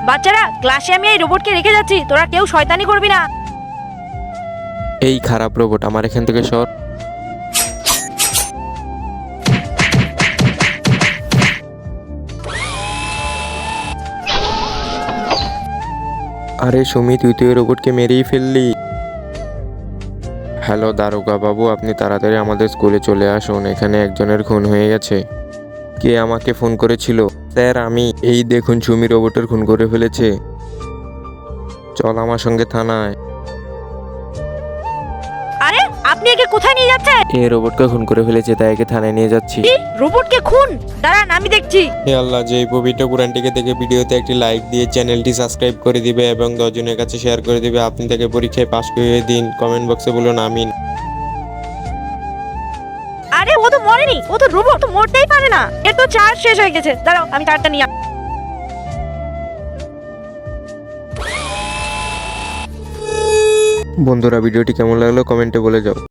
বাচ্চারা, ক্লাসে আমি এই রোবটকে রেখে যাচ্ছি, তোরা কেউ শয়তানি করবি না। এই খারাপ রোবট, আমার এখান থেকে সর। আরে সুমি, তুই তো এই রোবটকে মেরেই ফেললি। হ্যালো দারোগা বাবু, আপনি তাড়াতাড়ি আমাদের স্কুলে চলে আসুন, এখানে একজনের খুন হয়ে গেছে। কে আমাকে ফোন করেছিল? স্যার আমি। এই দেখুন, সুমি রোবটের খুন করে ফেলেছে। চল আমার সঙ্গে থানায়। আরে আপনি একে কোথায় নিয়ে যাচ্ছেন? এই রোবটকে খুন করে ফেলেছে, তাই একে থানায় নিয়ে যাচ্ছি। কি? রোবটকে খুন? দাঁড়ান আমি দেখছি। হে আল্লাহ, যে এই পবিত্র কোরআনটিকে দেখে ভিডিওতে একটি লাইক দিয়ে চ্যানেলটি সাবস্ক্রাইব করে দিবে এবং 10 জনের কাছে শেয়ার করে দিবে। আপনি তাকে পরীক্ষায় পাশ করিয়ে দিন। কমেন্ট বক্সে বলুন আমিন। আরে ও তো মরেনি, ও তো রোবট, তো মরতেই পারে না। এর তো চার্জ শেষ হয়ে গেছে। দাঁড়াও আমি কার্ডটা নিয়ে বন্ধুরা, ভিডিওটি কেমন লাগলো কমেন্টে বলে যাও।